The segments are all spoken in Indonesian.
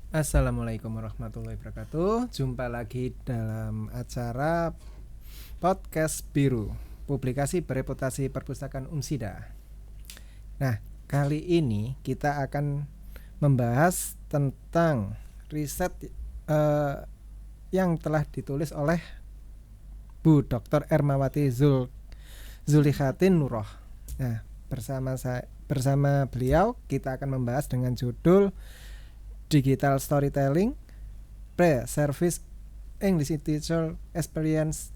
Assalamualaikum warahmatullahi wabarakatuh. Jumpa lagi dalam acara Podcast Biru, publikasi bereputasi perpustakaan Unsida. Nah, kali ini kita akan membahas tentang riset yang telah ditulis oleh Bu Dr. Ermawati Zulikhatin Nuroh. Nah, bersama beliau kita akan membahas dengan judul Digital Storytelling, Pre-Service English Teacher Experience,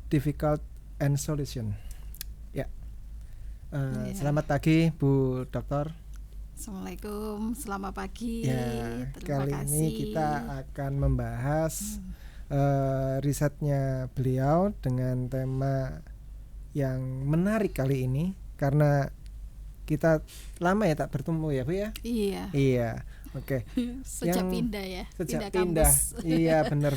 Difficult and Solution. Ya, selamat pagi Bu Dokter. Assalamualaikum, selamat pagi. Ya, Terima kali kasih. ini kita akan membahas risetnya beliau dengan tema yang menarik kali ini karena kita lama ya tak bertemu ya Bu ya. Iya. Oke. Sejak pindah ya. Sejak pindah. Iya, benar.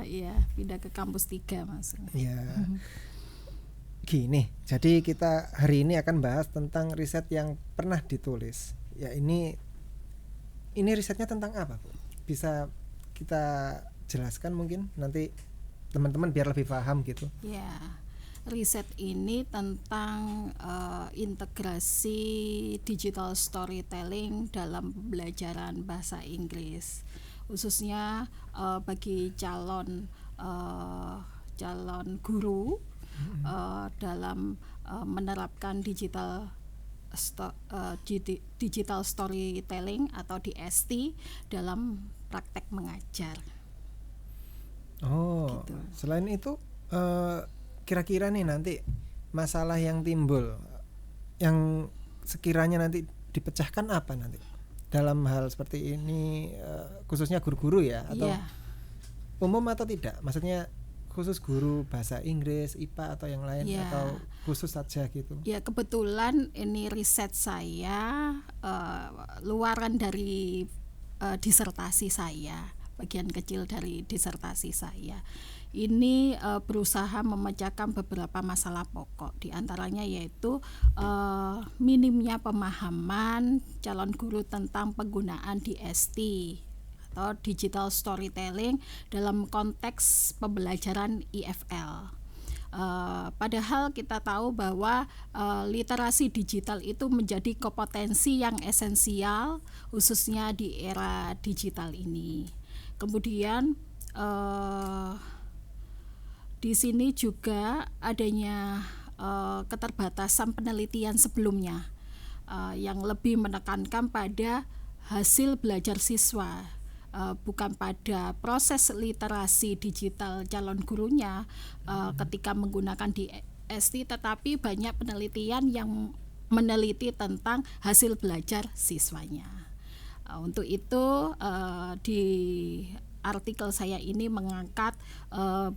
Iya, pindah ke kampus 3 Mas. Iya. Gini, jadi kita hari ini akan bahas tentang riset yang pernah ditulis. Ya, ini risetnya tentang apa, Bu? Bisa kita jelaskan mungkin nanti teman-teman biar lebih paham gitu. Ya. Riset ini tentang integrasi digital storytelling dalam pembelajaran bahasa Inggris, khususnya bagi calon guru dalam menerapkan digital storytelling atau DST dalam praktek mengajar. Oh, gitu. Selain itu kira-kira nih nanti masalah yang timbul yang sekiranya nanti dipecahkan apa nanti dalam hal seperti ini, khususnya guru-guru ya, atau umum atau tidak, maksudnya khusus guru bahasa Inggris, IPA atau yang lain, atau khusus saja gitu. Ya, kebetulan ini riset saya luaran dari disertasi saya, bagian kecil dari disertasi saya. Ini berusaha memecahkan beberapa masalah pokok, diantaranya yaitu minimnya pemahaman calon guru tentang penggunaan DST atau digital storytelling dalam konteks pembelajaran IFL. Padahal kita tahu bahwa literasi digital itu menjadi kompetensi yang esensial khususnya di era digital ini. Kemudian di sini juga adanya keterbatasan penelitian sebelumnya yang lebih menekankan pada hasil belajar siswa, bukan pada proses literasi digital calon gurunya ketika menggunakan DST, tetapi banyak penelitian yang meneliti tentang hasil belajar siswanya. Untuk itu di artikel saya ini mengangkat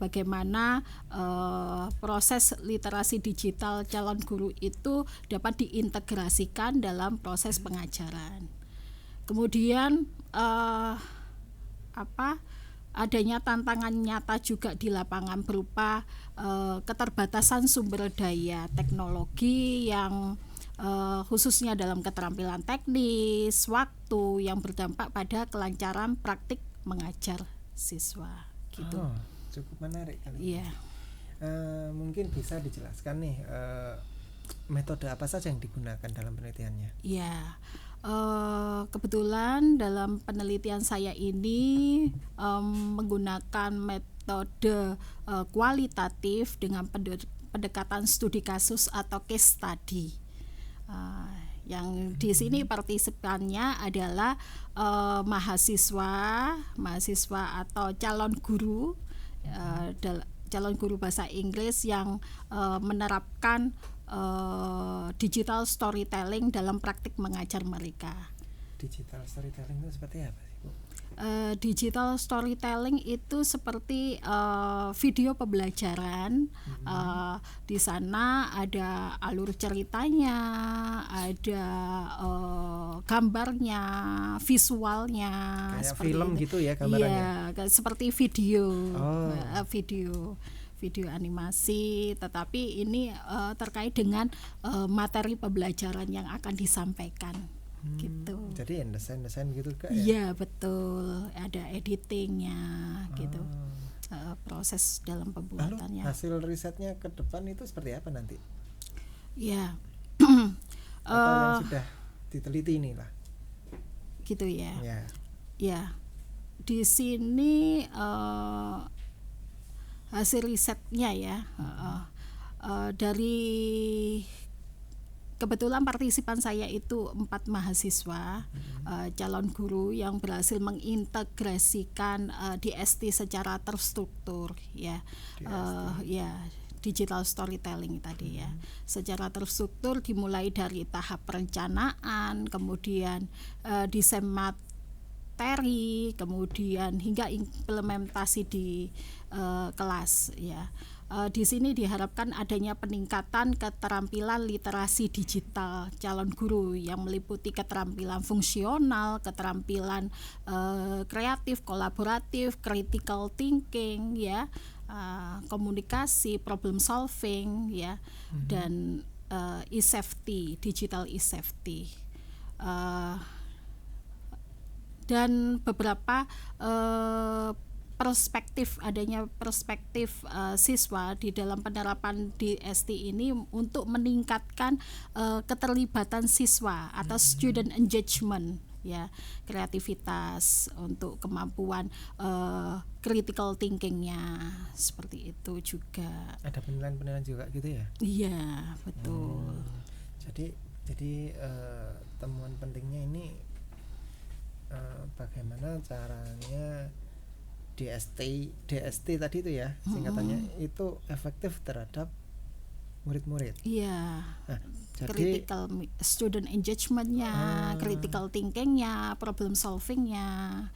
bagaimana proses literasi digital calon guru itu dapat diintegrasikan dalam proses pengajaran. Kemudian adanya tantangan nyata juga di lapangan berupa keterbatasan sumber daya teknologi yang khususnya dalam keterampilan teknis, waktu yang berdampak pada kelancaran praktik mengajar siswa gitu. Oh, cukup menarik kali. Iya. Mungkin bisa dijelaskan nih metode apa saja yang digunakan dalam penelitiannya? Iya. Kebetulan dalam penelitian saya ini menggunakan metode kualitatif dengan pendekatan studi kasus atau case study. Yang di sini partisipannya adalah mahasiswa atau calon guru bahasa Inggris yang menerapkan digital storytelling dalam praktik mengajar mereka. Digital storytelling itu seperti apa sih, Bu? Digital storytelling itu seperti video pembelajaran. Di sana ada alur ceritanya, ada gambarnya, visualnya. Kayak film gitu ya gambarannya? Iya, seperti video, video animasi, tetapi ini terkait dengan materi pembelajaran yang akan disampaikan. Gitu. Jadi yang desain gitu kak ya? Iya betul, ada editingnya gitu, proses dalam Lalu pembuatannya. hasil risetnya ke depan itu seperti apa nanti? Ya, Atau yang sudah diteliti inilah? gitu ya. Ya. Ya, di sini hasil risetnya ya, dari kebetulan partisipan saya itu 4 mahasiswa calon guru yang berhasil mengintegrasikan DST secara terstruktur ya, ya digital storytelling tadi ya, secara terstruktur dimulai dari tahap perencanaan, kemudian desain materi, kemudian hingga implementasi di kelas ya. Di sini diharapkan adanya peningkatan keterampilan literasi digital calon guru yang meliputi keterampilan fungsional, keterampilan kreatif, kolaboratif, critical thinking ya, komunikasi, problem solving ya, dan e-safety, digital e-safety. Dan beberapa adanya perspektif siswa di dalam penerapan DST ini untuk meningkatkan keterlibatan siswa atau student engagement ya, kreativitas, untuk kemampuan critical thinkingnya, seperti itu juga. Ada penilaian juga gitu ya? Iya betul. Jadi temuan pentingnya ini bagaimana caranya DST tadi itu ya singkatannya itu efektif terhadap murid-murid. Iya. Nah, jadi critical student engagementnya, critical thinkingnya, problem solvingnya,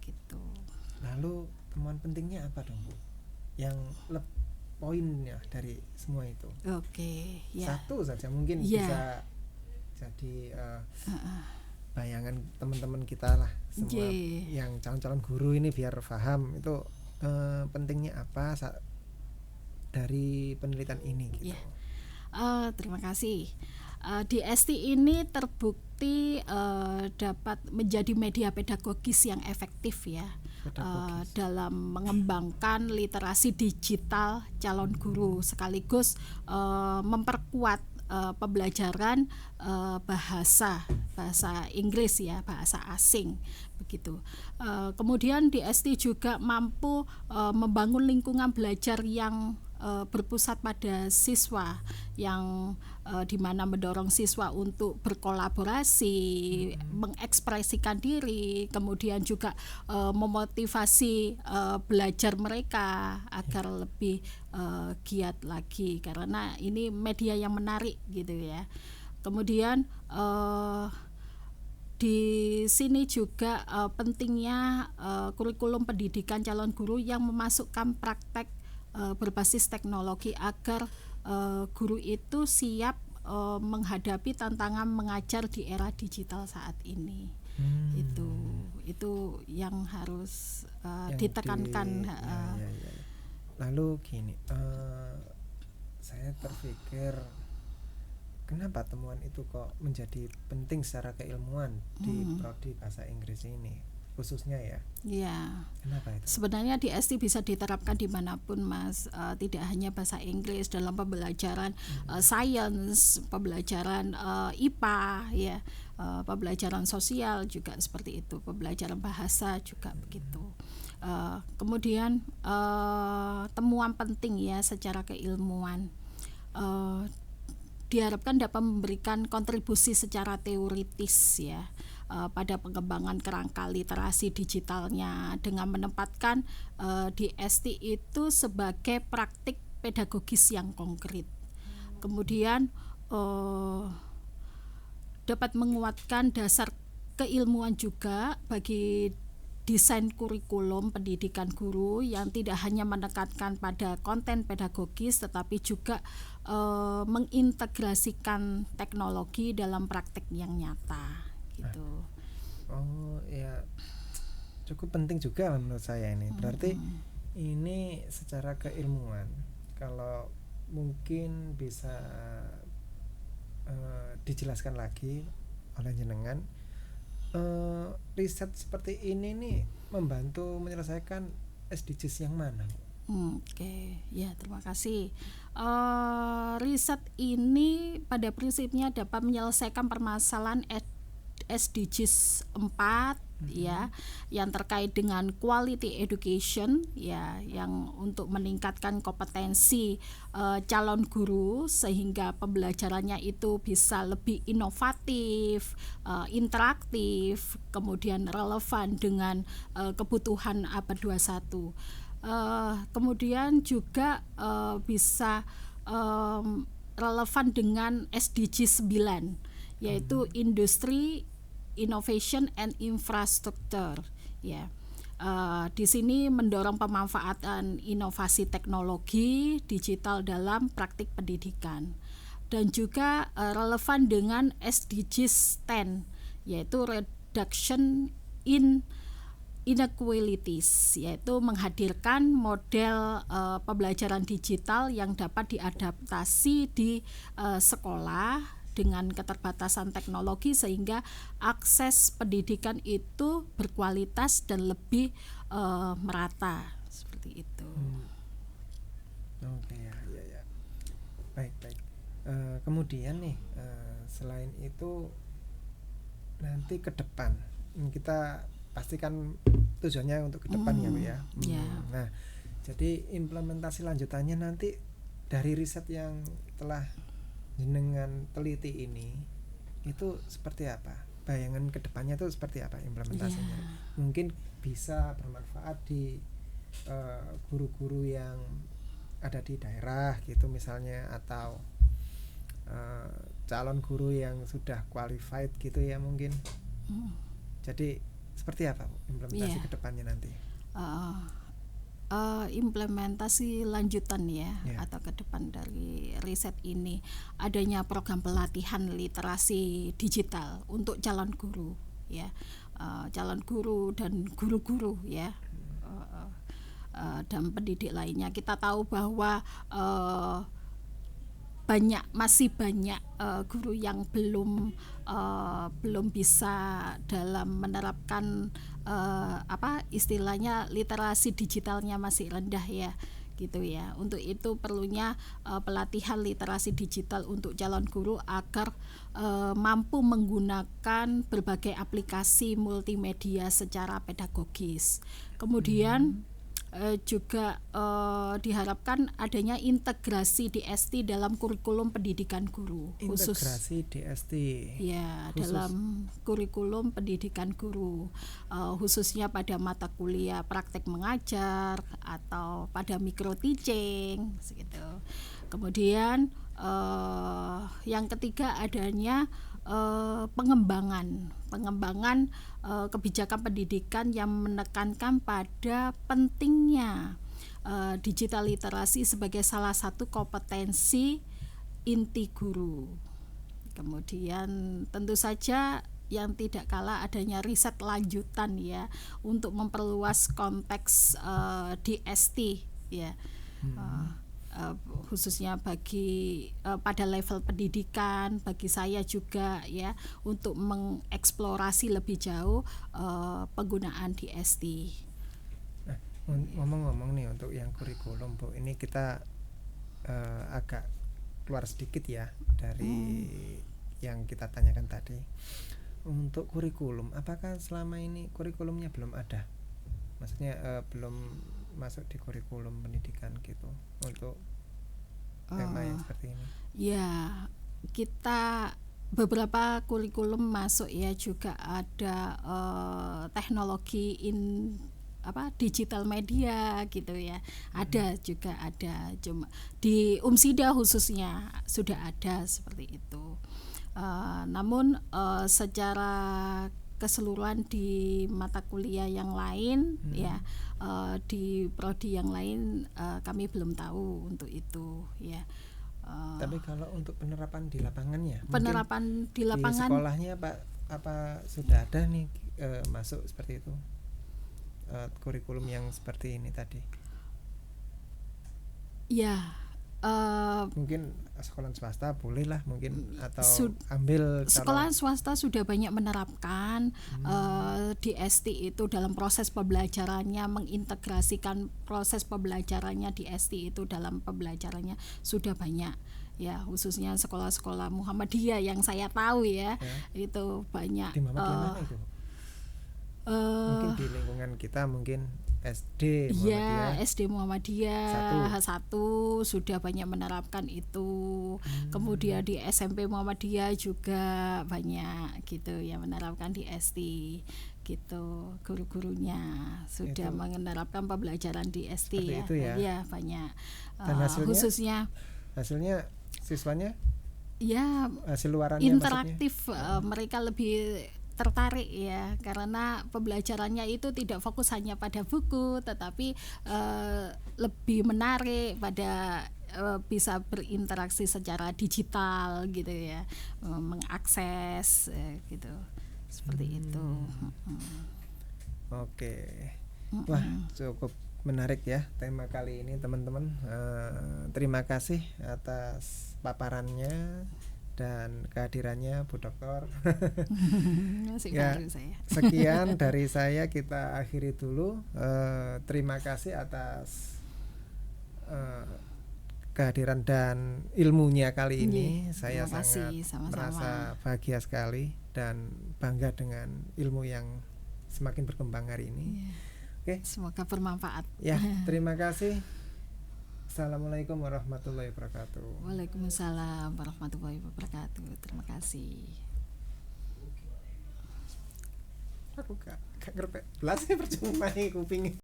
gitu. Lalu temuan pentingnya apa dong Bu? Yang poinnya dari semua itu? Oke, ya. Satu saja mungkin bisa jadi bayangan teman-teman kita lah semua yang calon-calon guru ini biar paham itu pentingnya apa dari penelitian ini gitu. Terima kasih. DST ini terbukti dapat menjadi media pedagogis yang efektif ya, dalam mengembangkan literasi digital calon guru, sekaligus memperkuat pembelajaran bahasa Inggris ya, bahasa asing begitu. Kemudian DST juga mampu membangun lingkungan belajar yang berpusat pada siswa, yang di mana mendorong siswa untuk berkolaborasi, mengekspresikan diri, kemudian juga memotivasi belajar mereka agar lebih giat lagi, karena ini media yang menarik gitu ya. Kemudian di sini juga pentingnya kurikulum pendidikan calon guru yang memasukkan praktek berbasis teknologi agar guru itu siap menghadapi tantangan mengajar di era digital saat ini. Itu yang harus ditekankan. Ya. Lalu gini, saya terpikir kenapa temuan itu kok menjadi penting secara keilmuan di prodi bahasa Inggris ini khususnya ya? Iya. Kenapa itu? Sebenarnya DST bisa diterapkan dimanapun Mas, tidak hanya bahasa Inggris, dalam pembelajaran sains, pembelajaran IPA ya, pembelajaran sosial juga seperti itu, pembelajaran bahasa juga begitu. Kemudian temuan penting ya secara keilmuan, diharapkan dapat memberikan kontribusi secara teoritis ya pada pengembangan kerangka literasi digitalnya, dengan menempatkan DST itu sebagai praktik pedagogis yang konkret. Kemudian dapat menguatkan dasar keilmuan juga bagi desain kurikulum pendidikan guru yang tidak hanya menekankan pada konten pedagogis, tetapi juga mengintegrasikan teknologi dalam praktik yang nyata gitu. Oh ya, cukup penting juga menurut saya ini. Berarti ini secara keilmuan, kalau mungkin bisa dijelaskan lagi oleh jenengan riset seperti ini nih membantu menyelesaikan SDGs yang mana? Oke, ya terima kasih. Riset ini pada prinsipnya dapat menyelesaikan permasalahan SDGs 4 ya, yang terkait dengan quality education ya, yang untuk meningkatkan kompetensi calon guru sehingga pembelajarannya itu bisa lebih inovatif, interaktif, kemudian relevan dengan kebutuhan abad 21. Kemudian juga bisa relevan dengan SDG 9 yaitu industri, innovation and infrastructure ya. Di sini mendorong pemanfaatan inovasi teknologi digital dalam praktik pendidikan, dan juga relevan dengan SDGs 10 yaitu reduction in inequalities, yaitu menghadirkan model pembelajaran digital yang dapat diadaptasi di sekolah dengan keterbatasan teknologi sehingga akses pendidikan itu berkualitas dan lebih merata seperti itu. Oke, ya. Baik. Kemudian nih selain itu nanti ke depan kita pastikan tujuannya untuk ke depan ya Bu ya. Nah, jadi implementasi lanjutannya nanti dari riset yang telah jenengan teliti ini itu seperti apa? Bayangan ke depannya itu seperti apa implementasinya? Mungkin bisa bermanfaat di guru-guru yang ada di daerah gitu misalnya, atau calon guru yang sudah qualified gitu ya mungkin. Jadi seperti apa implementasi ke depannya nanti? Implementasi lanjutan ya atau ke depan dari riset ini, adanya program pelatihan literasi digital untuk calon guru ya, calon guru dan guru-guru ya, dan pendidik lainnya. Kita tahu bahwa masih banyak guru yang belum bisa dalam menerapkan istilahnya literasi digitalnya masih rendah ya gitu ya. Untuk itu perlunya pelatihan literasi digital untuk calon guru agar mampu menggunakan berbagai aplikasi multimedia secara pedagogis. Kemudian juga diharapkan adanya integrasi DST dalam kurikulum pendidikan guru. Integrasi DST ya dalam kurikulum pendidikan guru, khususnya pada mata kuliah praktek mengajar atau pada micro teaching gitu. Kemudian yang ketiga adanya pengembangan kebijakan pendidikan yang menekankan pada pentingnya digital literasi sebagai salah satu kompetensi inti guru. Kemudian tentu saja yang tidak kalah adanya riset lanjutan ya untuk memperluas konteks DST ya. Khususnya bagi pada level pendidikan, bagi saya juga ya, untuk mengeksplorasi lebih jauh penggunaan DST. Nah, ngomong-ngomong nih untuk yang kurikulum Bu, ini kita agak keluar sedikit ya dari yang kita tanyakan tadi. Untuk kurikulum, apakah selama ini kurikulumnya belum ada? Maksudnya belum masuk di kurikulum pendidikan gitu untuk tema yang seperti ini? Ya, kita beberapa kurikulum masuk ya, juga ada teknologi digital media gitu ya. Ada juga ada, cuma di Umsida khususnya sudah ada seperti itu. Namun secara keseluruhan di mata kuliah yang lain ya, di prodi yang lain kami belum tahu untuk itu ya. Tapi kalau untuk penerapan di lapangannya, penerapan di lapangan di sekolahnya apa sudah ada nih masuk seperti itu kurikulum yang seperti ini tadi? Ya, Mungkin sekolah swasta boleh lah mungkin, atau Sud- ambil sekolah swasta sudah banyak menerapkan di ST itu dalam proses pembelajarannya, mengintegrasikan proses pembelajarannya di ST itu dalam pembelajarannya sudah banyak ya, khususnya sekolah-sekolah Muhammadiyah yang saya tahu ya, itu banyak. di Muhammadiyah mana itu? Mungkin di lingkungan kita mungkin SD Iya, Muhammadiyah. SD Muhammadiyah H1 sudah banyak menerapkan itu. Kemudian di SMP Muhammadiyah juga banyak gitu yang menerapkan di ST gitu. Guru-gurunya sudah Itu menerapkan pembelajaran di ST seperti ya. itu ya. Iya, banyak. Dan Khususnya hasilnya siswanya, ya hasil luarannya interaktif, mereka lebih tertarik ya, karena pembelajarannya itu tidak fokus hanya pada buku, tetapi lebih menarik pada bisa berinteraksi secara digital gitu ya, mengakses gitu, seperti itu. Oke. Wah, cukup menarik ya tema kali ini teman-teman. Terima kasih atas paparannya dan kehadirannya Bu Dokter. Masih Ya, baru saya. sekian dari saya, kita akhiri dulu. Terima kasih atas kehadiran dan ilmunya kali ini. Saya terima kasih, sangat sama-sama. merasa bahagia sekali dan bangga dengan ilmu yang semakin berkembang hari ini. Oke. Semoga bermanfaat. Ya, terima kasih. Assalamualaikum warahmatullahi wabarakatuh. Waalaikumsalam warahmatullahi wabarakatuh. Terima kasih. Aku gak ngerti. Lah sih percuma nih kuping.